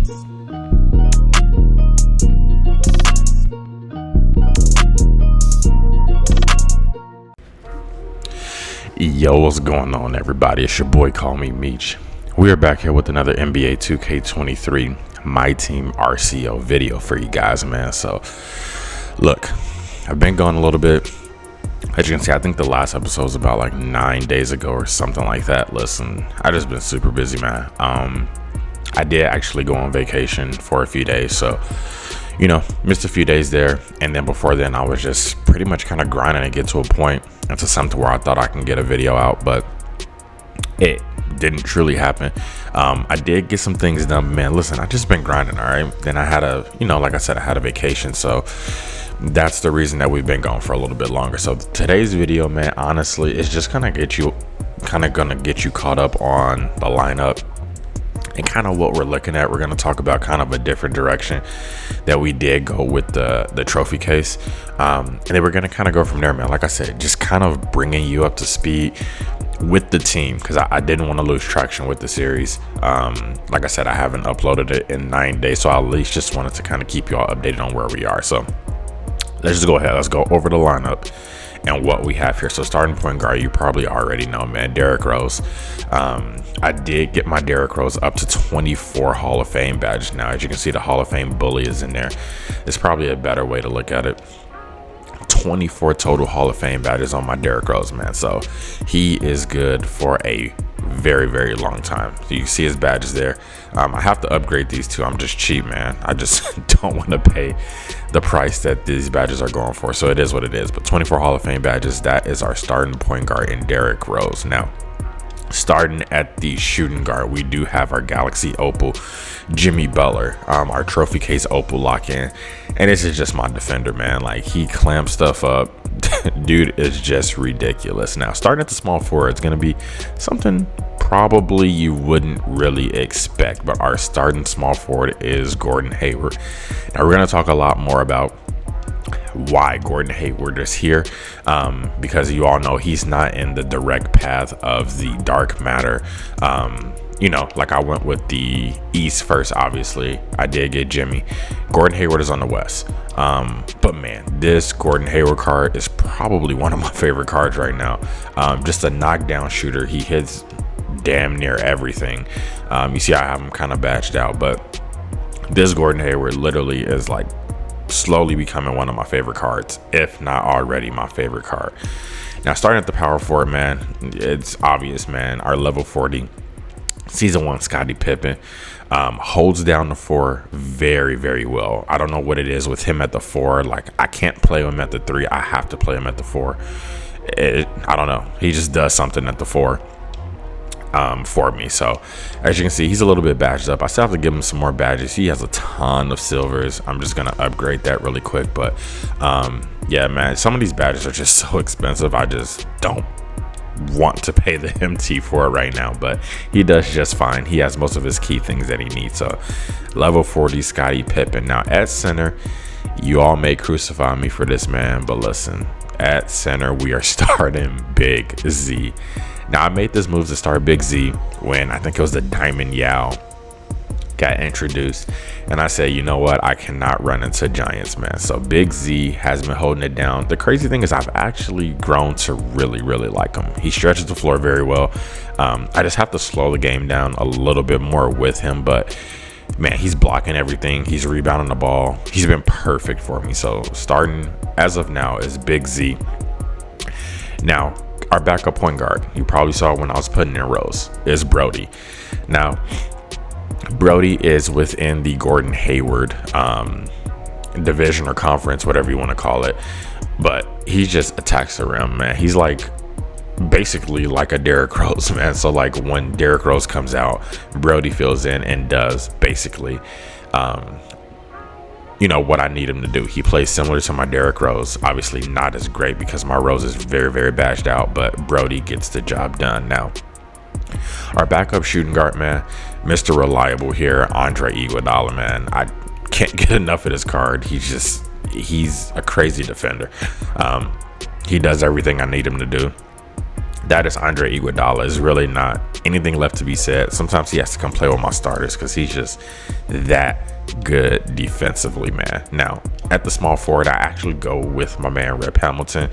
Yo, what's going on, everybody? It's your boy, call me Meech. We are back here with another NBA 2K23 Myteam RCO video for you guys, man. So, look, I've been gone a little bit. As you can see, I think the last episode was about like 9 days ago or something like that. Listen, I just been super busy, man. I did actually go on vacation for a few days, so missed a few days there. And then before then, I was just pretty much kind of grinding to get to a point into something where I thought I can get a video out, but it didn't truly happen. I did get some things done, man. Listen, I just been grinding, all right? Then I had like I said, I had a vacation, so that's the reason that we've been gone for a little bit longer. So today's video, man, honestly, is just gonna get you caught up on the lineup and kind of what we're looking at. We're going to talk about kind of a different direction that we did go with the trophy case, and then we're going to kind of go from there, man. Like I said, just kind of bringing you up to speed with the team, because I didn't want to lose traction with the series. Like I said, I haven't uploaded it in 9 days, so I at least just wanted to kind of keep you all updated on where we are. So let's just go ahead. Let's go over the lineup and what we have here. So starting point guard, you probably already know, man, Derrick Rose. I did get my Derrick Rose up to 24 Hall of Fame badges. Now, as you can see, the Hall of Fame bully is in there. It's probably a better way to look at it. 24 total Hall of Fame badges on my Derrick Rose, man. So he is good for a very, very long time. So you can see his badges there. I have to upgrade these two. I'm just cheap, man. I just don't want to pay the price that these badges are going for. So it is what it is. But 24 Hall of Fame badges, that is our starting point guard in Derrick Rose. Now, starting at the shooting guard, we do have our Galaxy Opal Jimmy Butler, our trophy case Opal lock-in, and this is just my defender, man. Like, he clamps stuff up. Dude is just ridiculous. Now, starting at the small forward, it's gonna be something probably you wouldn't really expect, but our starting small forward is Gordon Hayward. Now, we're gonna talk a lot more about why Gordon Hayward is here, because you all know he's not in the direct path of the dark matter. Like I went with the East first, obviously. I did get Jimmy. Gordon Hayward is on the West. But man, this Gordon Hayward card is probably one of my favorite cards right now. Just a knockdown shooter. He hits damn near everything. You see I have him kind of batched out, but this Gordon Hayward literally is like slowly becoming one of my favorite cards, if not already my favorite card. Now, starting at the power forward, man, it's obvious, man. Our level 40 season 1 Scottie Pippen holds down the 4 very, very well. I don't know what it is with him at the 4. Like, I can't play him at the 3. I have to play him at the 4. I don't know. He just does something at the 4 for me. So as you can see, he's a little bit badged up. I still have to give him some more badges. He has a ton of silvers. I'm just gonna upgrade that really quick. But yeah, man, some of these badges are just so expensive. I just don't want to pay the MT for it right now, but he does just fine. He has most of his key things that he needs. So level 40 Scottie Pippen. Now at center, you all may crucify me for this, man, but listen, at center we are starting Big Z. Now, I made this move to start Big Z when I think it was the Diamond Yao got introduced, and I said, you know what, I cannot run into Giants, man. So Big Z has been holding it down. The crazy thing is I've actually grown to really, really like him. He stretches the floor very well. I just have to slow the game down a little bit more with him, but man, he's blocking everything. He's rebounding the ball. He's been perfect for me. So starting as of now is Big Z. Now, our backup point guard, you probably saw when I was putting in Rose, is Brody. Now, Brody is within the Gordon Hayward division or conference, whatever you want to call it, but he just attacks the rim, man. He's like basically like a Derrick Rose, man. So like when Derrick Rose comes out, Brody fills in and does basically what I need him to do. He plays similar to my Derrick Rose. Obviously not as great because my Rose is very, very bashed out, but Brody gets the job done. Now, our backup shooting guard, man, Mr. Reliable here, Andre Iguodala, man. I can't get enough of this card. He's a crazy defender. He does everything I need him to do. that is Andre Iguodala. Is really not anything left to be said. Sometimes he has to come play with my starters because he's just that good defensively, man. Now, at the small forward, I actually go with my man Rip Hamilton.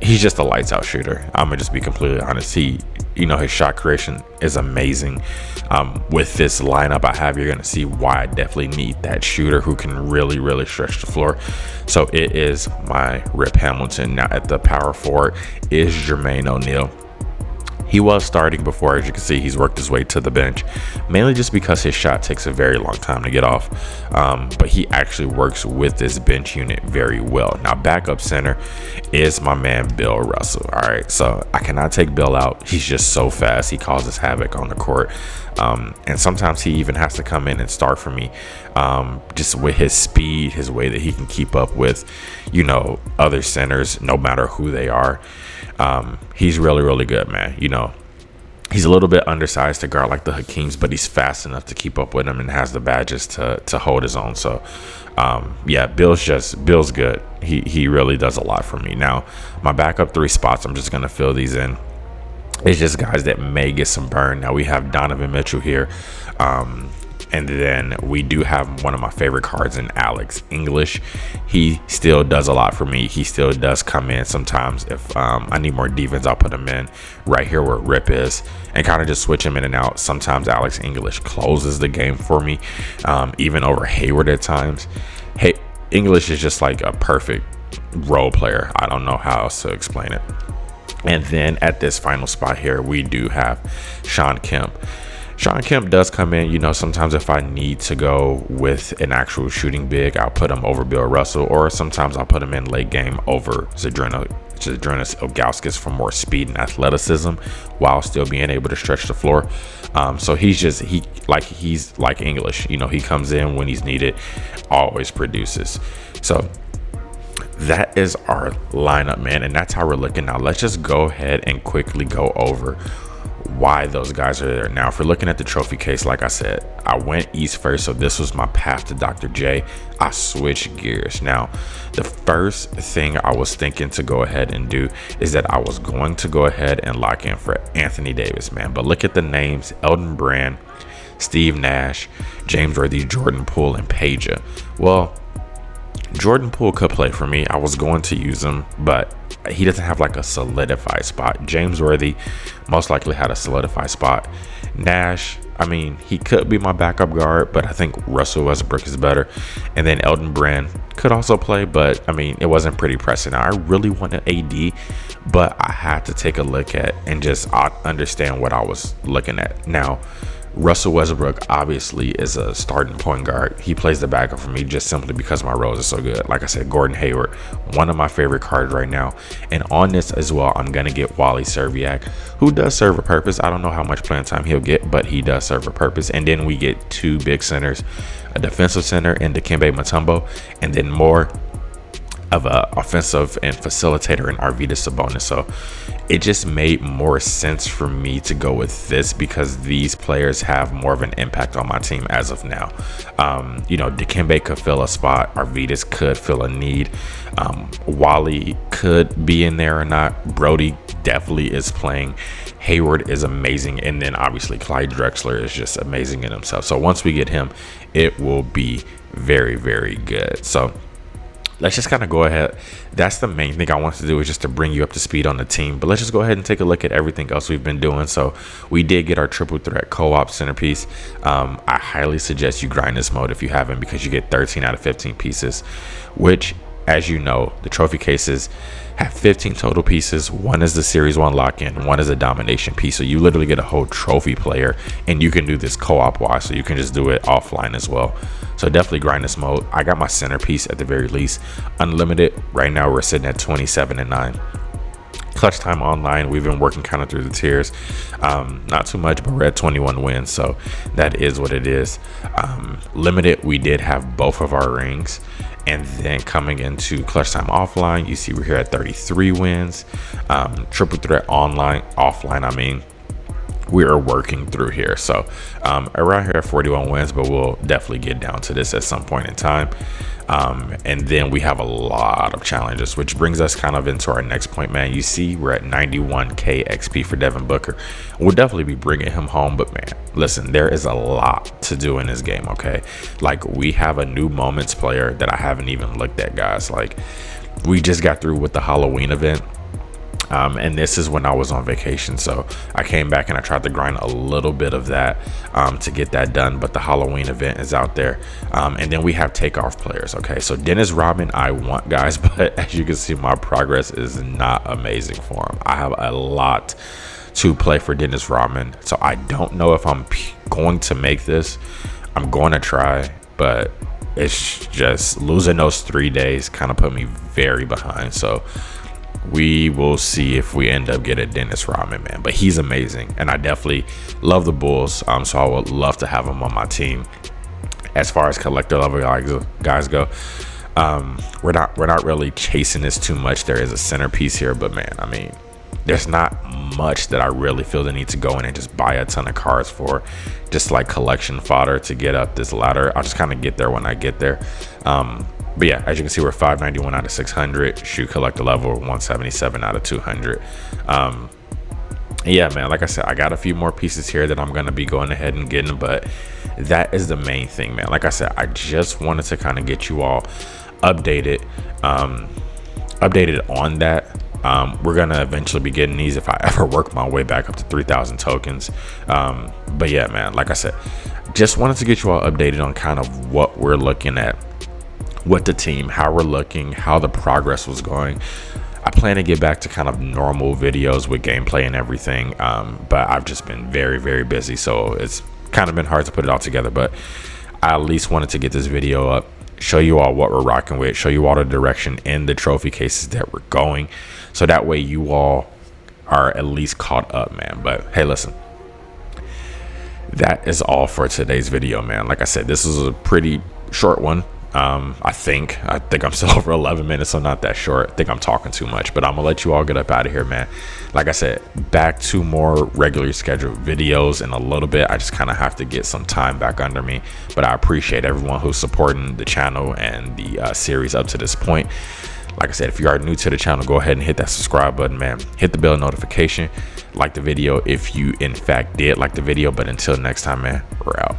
He's just a lights out shooter. I'm gonna just be completely honest. His shot creation is amazing. With this lineup I have, you're gonna see why I definitely need that shooter who can really stretch the floor. So it is my Rip Hamilton. Now at the power forward is Jermaine O'Neal. He was starting before. As you can see, he's worked his way to the bench, mainly just because his shot takes a very long time to get off. But he actually works with this bench unit very well. Now, backup center is my man Bill Russell. All right, so I cannot take Bill out. He's just so fast. He causes havoc on the court. And sometimes he even has to come in and start for me, just with his speed, his way that he can keep up with, other centers, no matter who they are. He's really good, man. He's a little bit undersized to guard like the Hakeems, but he's fast enough to keep up with him and has the badges to hold his own. So, Bill's good. He really does a lot for me. Now, my backup 3 spots, I'm just going to fill these in. It's just guys that may get some burn. Now, we have Donovan Mitchell here. And then we do have one of my favorite cards in Alex English. He still does a lot for me. He still does come in sometimes. If I need more defense, I'll put him in right here where Rip is and kind of just switch him in and out. Sometimes Alex English closes the game for me, even over Hayward at times. Hey, English is just like a perfect role player. I don't know how else to explain it. And then at this final spot here, we do have Shawn Kemp. Shawn Kemp does come in, sometimes if I need to go with an actual shooting big, I'll put him over Bill Russell, or sometimes I'll put him in late game over Zydrunas Ilgauskas for more speed and athleticism while still being able to stretch the floor. So he's like English, he comes in when he's needed, always produces. So that is our lineup, man, and that's how we're looking now. Let's just go ahead and quickly go over why those guys are there. Now, if we're looking at the trophy case, like I said, I went East first, so this was my path to Dr. J. I switched gears. Now, the first thing I was thinking to go ahead and do is that I was going to go ahead and lock in for Anthony Davis, man. But look at the names: Elton Brand, Steve Nash, James Worthy, Jordan Poole, and Peja. Well, Jordan Poole could play for me. I was going to use him, but he doesn't have like a solidified spot. James Worthy most likely had a solidified spot. Nash, he could be my backup guard, but I think Russell Westbrook is better. And then Elton Brand could also play, but it wasn't pretty pressing. I really wanted AD, but I had to take a look at and just understand what I was looking at. Now, Russell Westbrook obviously is a starting point guard. He plays the backup for me just simply because my roles are so good. Like I said, Gordon Hayward, one of my favorite cards right now. And on this as well, I'm going to get Wally Serviak, who does serve a purpose. I don't know how much playing time he'll get, but he does serve a purpose. And then we get 2 big centers, a defensive center in Dikembe Mutombo, and then more of an offensive and facilitator in Arvydas Sabonis. So it just made more sense for me to go with this because these players have more of an impact on my team as of now. Dikembe could fill a spot. Arvydas could fill a need. Wally could be in there or not. Brody definitely is playing. Hayward is amazing. And then obviously Clyde Drexler is just amazing in himself. So once we get him, it will be very good. So let's just kind of go ahead. That's the main thing I want to do, is just to bring you up to speed on the team. But let's just go ahead and take a look at everything else we've been doing. So we did get our triple threat co-op centerpiece. I highly suggest you grind this mode if you haven't, because you get 13 out of 15 pieces, which, as you know, the trophy cases have 15 total pieces. One is the series 1 lock-in, one is a domination piece. So you literally get a whole trophy player, and you can do this co-op wise, so you can just do it offline as well. So definitely grind this mode. I got my centerpiece at the very least. Unlimited, right now we're sitting at 27-9. Clutch time online, we've been working kind of through the tiers. Not too much, but we're at 21 wins, so that is what it is. Limited, we did have both of our rings. And then coming into clutch time offline, you see we're here at 33 wins. Triple threat offline, we are working through here. So around here at 41 wins, but we'll definitely get down to this at some point in time. And then we have a lot of challenges, which brings us kind of into our next point, man. You see, we're at 91k XP for Devin Booker. We'll definitely be bringing him home, but man, listen, there is a lot to do in this game, okay? Like, we have a new moments player that I haven't even looked at, guys. Like, we just got through with the Halloween event. And this is when I was on vacation, so I came back and I tried to grind a little bit of that to get that done, but the Halloween event is out there. And then we have takeoff players. Okay, so Dennis Rodman I want, guys, but as you can see, my progress is not amazing for him. I have a lot to play for Dennis Rodman, so I don't know if I'm going to make this. I'm going to try, but it's just losing those 3 days kind of put me very behind. So we will see if we end up getting Dennis Rodman, man. But he's amazing, and I definitely love the Bulls. So I would love to have him on my team. As far as collector level guys go, we're not really chasing this too much. There is a centerpiece here, but man, I mean, there's not much that I really feel the need to go in and just buy a ton of cards for, just like collection fodder to get up this ladder. I'll just kind of get there when I get there. But yeah, as you can see, we're 591 out of 600. Shoe collector level, 177 out of 200. Yeah, man, like I said, I got a few more pieces here that I'm going to be going ahead and getting, but that is the main thing, man. Like I said, I just wanted to kind of get you all updated on that. We're going to eventually be getting these if I ever work my way back up to 3,000 tokens. But yeah, man, like I said, just wanted to get you all updated on kind of what we're looking at with the team, how we're looking, how the progress was going. I plan to get back to kind of normal videos with gameplay and everything, but I've just been very, very busy, so it's kind of been hard to put it all together. But I at least wanted to get this video up, show you all what we're rocking with, show you all the direction in the trophy cases that we're going, so that way you all are at least caught up, man. But hey, listen, that is all for today's video, man. Like I said, this is a pretty short one. I think I'm still over 11 minutes, so not that short. I think I'm talking too much, but I'm gonna let you all get up out of here, man. Like I said, back to more regularly scheduled videos in a little bit. I just kind of have to get some time back under me, but I appreciate everyone who's supporting the channel and the series up to this point. Like I said, if you are new to the channel, go ahead and hit that subscribe button, man. Hit the bell notification, like the video if you in fact did like the video. But until next time, man, we're out.